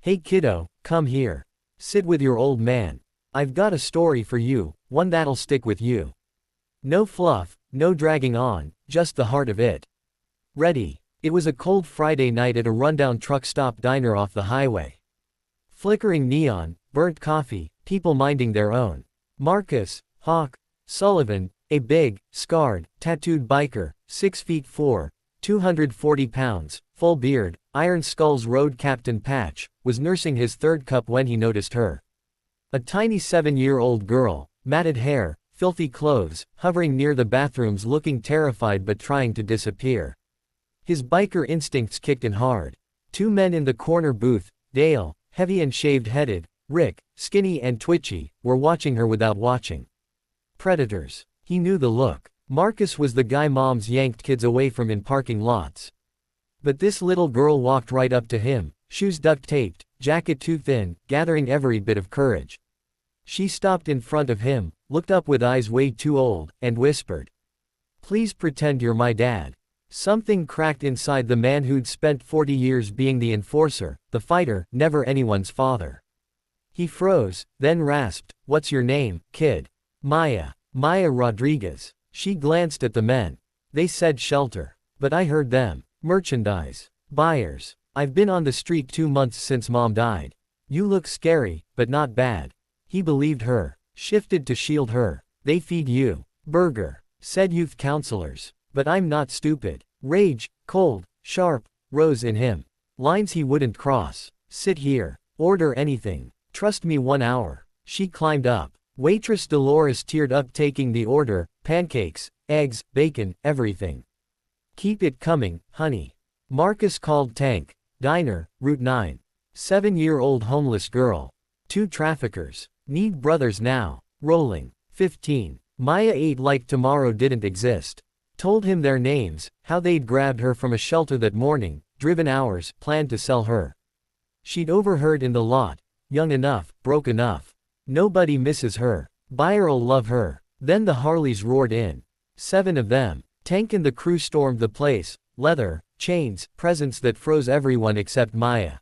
Hey kiddo, come here. Sit with your old man. I've got a story for you, one that'll stick with you. No fluff, no dragging on, just the heart of it. Ready? It was a cold Friday night at a rundown truck stop diner off the highway. Flickering neon, burnt coffee, people minding their own. Marcus, Hawk, Sullivan, a big, scarred, tattooed biker, 6'4", 240 pounds, full beard, Iron Skull's road captain patch, was nursing his third cup when he noticed her. A tiny 7-year-old girl, matted hair, filthy clothes, hovering near the bathrooms looking terrified but trying to disappear. His biker instincts kicked in hard. Two men in the corner booth, Dale, heavy and shaved-headed, Rick, skinny and twitchy, were watching her without watching. Predators. He knew the look. Marcus was the guy moms yanked kids away from in parking lots. But this little girl walked right up to him, shoes duct-taped, jacket too thin, gathering every bit of courage. She stopped in front of him, looked up with eyes way too old, and whispered, "Please pretend you're my dad." Something cracked inside the man who'd spent 40 years being the enforcer, the fighter, never anyone's father. He froze, then rasped, "What's your name, kid?" "Maya. Maya Rodriguez." She glanced at the men. They said shelter. But I heard them. Merchandise. Buyers. "I've been on the street 2 months since Mom died. You look scary, but not bad." He believed her. Shifted to shield her. "They feed you. Burger," said youth counselors. "But I'm not stupid." Rage, cold, sharp, rose in him. Lines he wouldn't cross. "Sit here. Order anything. Trust me 1 hour." She climbed up. Waitress Dolores teared up taking the order, pancakes, eggs, bacon, everything. "Keep it coming, honey." Marcus called Tank. Diner, Route 9. 7-year-old homeless girl. 2 traffickers. Need brothers now. Rolling. 15. Maya ate like tomorrow didn't exist. Told him their names, how they'd grabbed her from a shelter that morning, driven hours, planned to sell her. She'd overheard in the lot. Young enough, broke enough. Nobody misses her. Buyer'll love her. Then the Harleys roared in. 7 of them. Tank and the crew stormed the place, leather, chains, presents that froze everyone except Maya.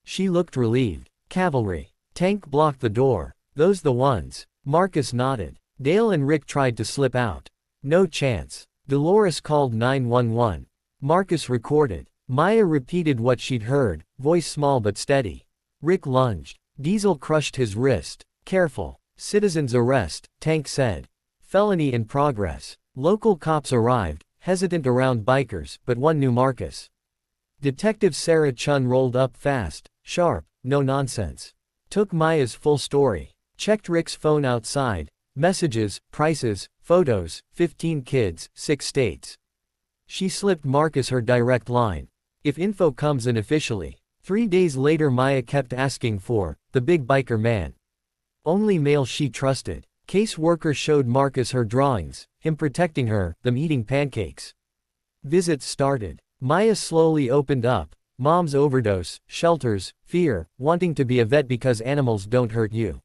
She looked relieved. "Cavalry." Tank blocked the door. "Those the ones." Marcus nodded. Dale and Rick tried to slip out. No chance. Dolores called 911. Marcus recorded. Maya repeated what she'd heard, voice small but steady. Rick lunged. Diesel crushed his wrist. "Careful. Citizen's arrest," Tank said. "Felony in progress." Local cops arrived, hesitant around bikers, but one knew Marcus. Detective Sarah Chun rolled up fast, sharp, no nonsense. Took Maya's full story. Checked Rick's phone outside. Messages, prices, photos, 15 kids, 6 states. She slipped Marcus her direct line. If info comes in officially. 3 days later Maya kept asking for the big biker man. Only male she trusted. Caseworker showed Marcus her drawings, him protecting her, them eating pancakes. Visits started. Maya slowly opened up. Mom's overdose, shelters, fear, wanting to be a vet because animals don't hurt you.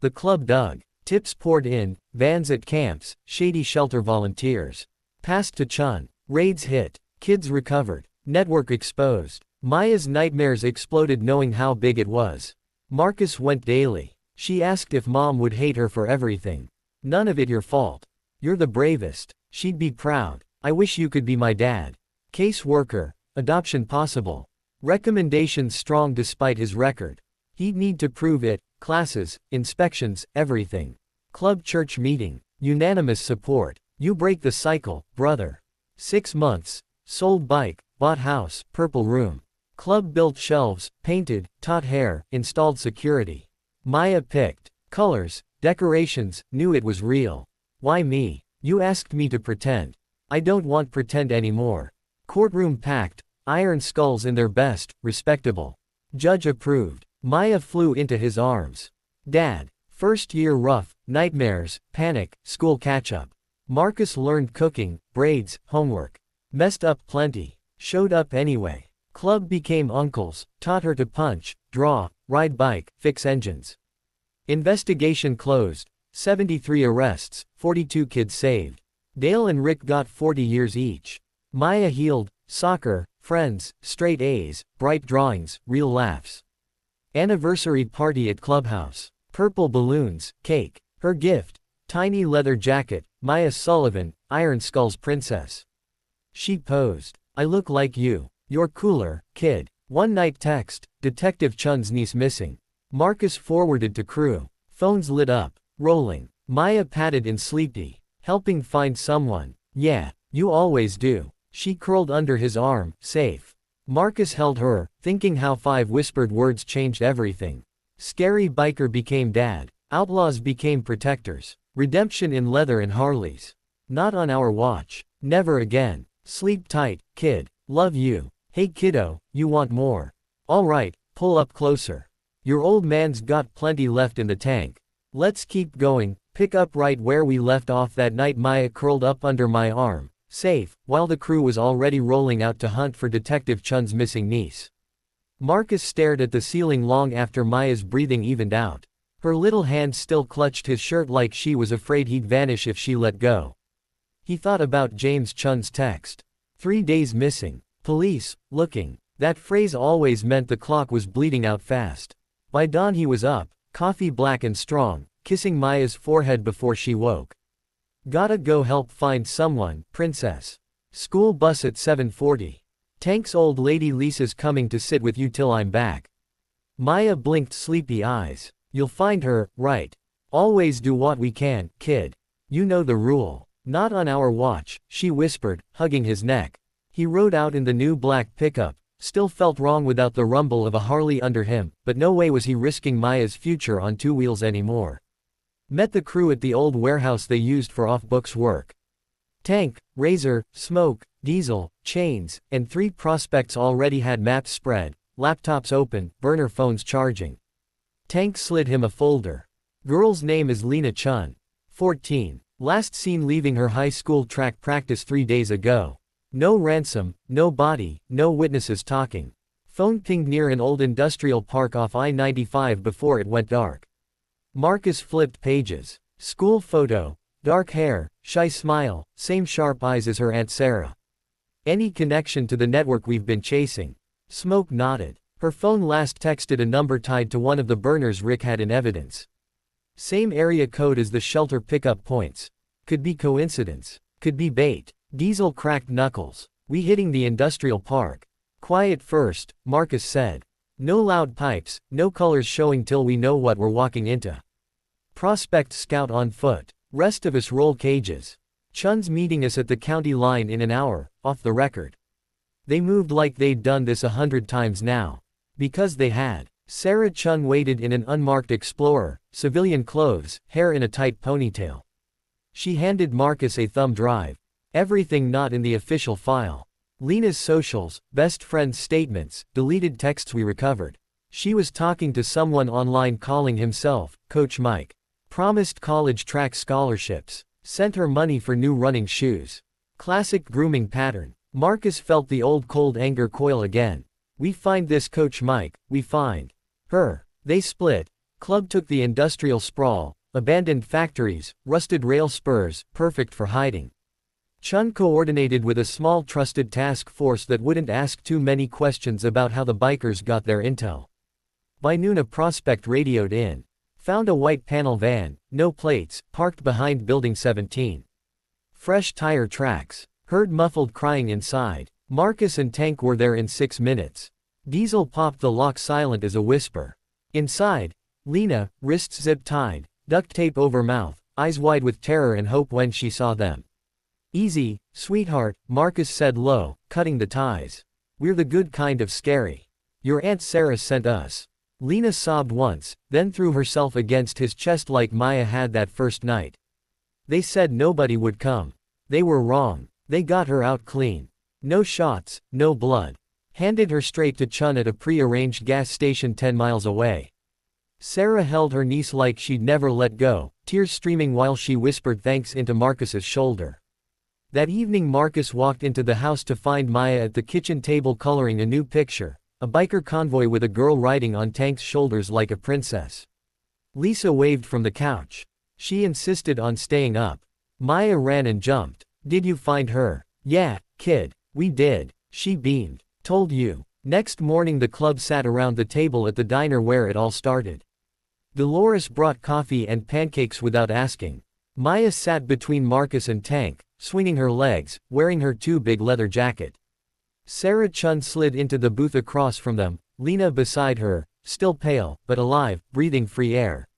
The club dug. Tips poured in, vans at camps, shady shelter volunteers. Passed to Chun. Raids hit. Kids recovered. Network exposed. Maya's nightmares exploded knowing how big it was. Marcus went daily. She asked if Mom would hate her for everything. "None of it your fault. You're the bravest." She'd be proud. "I wish you could be my dad." Case worker. Adoption possible. Recommendations strong despite his record. He'd need to prove it. Classes, inspections, everything. Club church meeting. Unanimous support. You break the cycle, brother. 6 months. Sold bike, bought house, purple room. Club built shelves, painted, taught hair, installed security. Maya picked. Colors, decorations, knew it was real. "Why me? You asked me to pretend. I don't want pretend anymore." Courtroom packed. Iron Skulls in their best, respectable. Judge approved. Maya flew into his arms. "Dad. First year rough, nightmares, panic, school catch-up. Marcus learned cooking, braids, homework. Messed up plenty. Showed up anyway. Club became uncles, taught her to punch, draw, ride bike, fix engines. Investigation closed. 73 arrests, 42 kids saved. Dale and Rick got 40 years each. Maya healed. Soccer, friends, straight A's, bright drawings, real laughs. Anniversary party at clubhouse. Purple balloons, cake. Her gift. Tiny leather jacket. Maya Sullivan, Iron Skull's princess. She posed. I look like you. You're cooler, kid. One night text. Detective Chun's niece missing. Marcus forwarded to crew. Phones lit up. Rolling. Maya patted in sleepy. Helping find someone. Yeah, you always do. She curled under his arm, safe. Marcus held her, thinking how 5 whispered words changed everything. Scary biker became dad. Outlaws became protectors. Redemption in leather and Harleys. Not on our watch. Never again. Sleep tight, kid. Love you. Hey kiddo, you want more? Alright, pull up closer. Your old man's got plenty left in the tank. Let's keep going, pick up right where we left off that night. Maya curled up under my arm, safe, while the crew was already rolling out to hunt for Detective Chun's missing niece. Marcus stared at the ceiling long after Maya's breathing evened out. Her little hand still clutched his shirt like she was afraid he'd vanish if she let go. He thought about James Chun's text. 3 days missing. Police, looking. That phrase always meant the clock was bleeding out fast. By dawn he was up, coffee black and strong, kissing Maya's forehead before she woke. Gotta go help find someone, princess. School bus at 7:40. Tank's old lady Lisa's coming to sit with you till I'm back. Maya blinked sleepy eyes. You'll find her, right? Always do what we can, kid. You know the rule. Not on our watch, she whispered, hugging his neck. He rode out in the new black pickup, still felt wrong without the rumble of a Harley under him, but no way was he risking Maya's future on 2 wheels anymore. Met the crew at the old warehouse they used for off-books work. Tank, Razor, Smoke, Diesel, Chains, and 3 prospects already had maps spread, laptops open, burner phones charging. Tank slid him a folder. Girl's name is Lena Chun. 14. Last seen leaving her high school track practice 3 days ago. No ransom, no body, no witnesses talking. Phone pinged near an old industrial park off I-95 before it went dark. Marcus flipped pages. School photo. Dark hair, shy smile, same sharp eyes as her Aunt Sarah. Any connection to the network we've been chasing? Smoke nodded. Her phone last texted a number tied to one of the burners Rick had in evidence. Same area code as the shelter pickup points. Could be coincidence. Could be bait. Diesel cracked knuckles. We hitting the industrial park. Quiet first, Marcus said. No loud pipes, no colors showing till we know what we're walking into. Prospect scout on foot. Rest of us roll cages. Chun's meeting us at the county line in an hour, off the record. They moved like they'd done this 100 times now. Because they had. Sarah Chun waited in an unmarked Explorer, civilian clothes, hair in a tight ponytail. She handed Marcus a thumb drive. Everything not in the official file. Lena's socials, best friend's statements, deleted texts we recovered. She was talking to someone online calling himself Coach Mike. Promised college track scholarships. Sent her money for new running shoes. Classic grooming pattern. Marcus felt the old cold anger coil again. We find this Coach Mike, we find her. They split. Club took the industrial sprawl, abandoned factories, rusted rail spurs, perfect for hiding. Chun coordinated with a small trusted task force that wouldn't ask too many questions about how the bikers got their intel. By noon a prospect radioed in. Found a white panel van, no plates, parked behind Building 17. Fresh tire tracks. Heard muffled crying inside. Marcus and Tank were there in 6 minutes. Diesel popped the lock silent as a whisper. Inside, Lena, wrists zip-tied, duct tape over mouth, eyes wide with terror and hope when she saw them. Easy, sweetheart, Marcus said low, cutting the ties. We're the good kind of scary. Your Aunt Sarah sent us. Lena sobbed once, then threw herself against his chest like Maya had that first night. They said nobody would come. They were wrong. They got her out clean. No shots, no blood. Handed her straight to Chun at a pre-arranged gas station 10 miles away. Sarah held her niece like she'd never let go, tears streaming while she whispered thanks into Marcus's shoulder. That evening Marcus walked into the house to find Maya at the kitchen table coloring a new picture, a biker convoy with a girl riding on Tank's shoulders like a princess. Lisa waved from the couch. She insisted on staying up. Maya ran and jumped. Did you find her? Yeah, kid, we did. She beamed. Told you. Next morning the club sat around the table at the diner where it all started. Dolores brought coffee and pancakes without asking. Maya sat between Marcus and Tank, swinging her legs, wearing her too big leather jacket. Sarah Chun slid into the booth across from them, Lena beside her, still pale, but alive, breathing free air.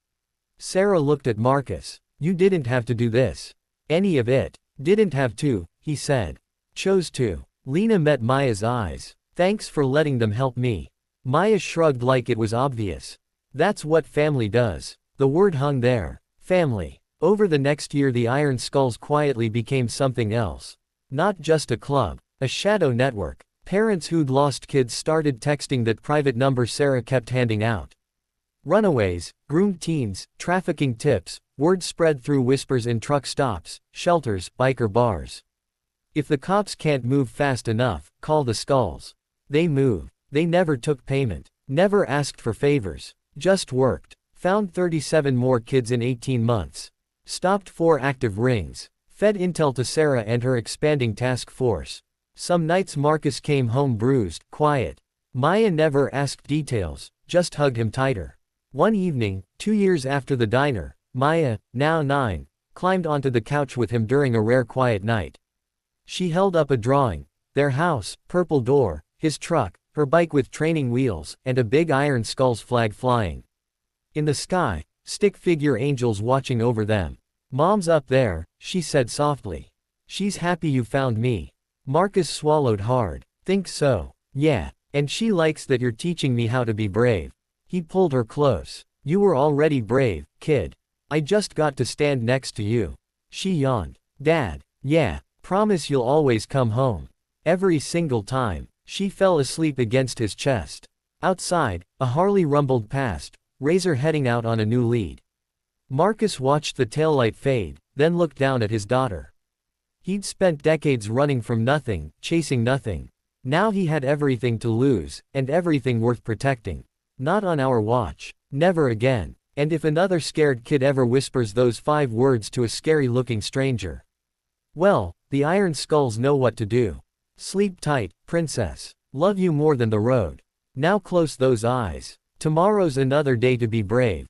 Sarah looked at Marcus. You didn't have to do this. Any of it. Didn't have to, he said. Chose to. Lena met Maya's eyes. Thanks for letting them help me. Maya shrugged like it was obvious. That's what family does. The word hung there. Family. Over the next year the Iron Skulls quietly became something else. Not just a club. A shadow network. Parents who'd lost kids started texting that private number Sarah kept handing out. Runaways, groomed teens, trafficking tips, word spread through whispers in truck stops, shelters, biker bars. If the cops can't move fast enough, call the Skulls. They move. They never took payment. Never asked for favors. Just worked. Found 37 more kids in 18 months. Stopped 4 active rings. Fed intel to Sarah and her expanding task force. Some nights Marcus came home bruised, quiet. Maya never asked details, just hugged him tighter. One evening, 2 years after the diner, Maya, now 9, climbed onto the couch with him during a rare quiet night. She held up a drawing. Their house, purple door, his truck, her bike with training wheels, and a big Iron Skulls flag flying. In the sky, stick figure angels watching over them. Mom's up there, she said softly. She's happy you found me. Marcus swallowed hard. Think so. Yeah. And she likes that you're teaching me how to be brave. He pulled her close. You were already brave, kid. I just got to stand next to you. She yawned. Dad. Yeah. Promise you'll always come home. Every single time. She fell asleep against his chest. Outside, a Harley rumbled past, Razor heading out on a new lead. Marcus watched the taillight fade, then looked down at his daughter. He'd spent decades running from nothing, chasing nothing. Now he had everything to lose, and everything worth protecting. Not on our watch. Never again. And if another scared kid ever whispers those 5 words to a scary-looking stranger, well, the Iron Skulls know what to do. Sleep tight, princess. Love you more than the road. Now close those eyes. Tomorrow's another day to be brave.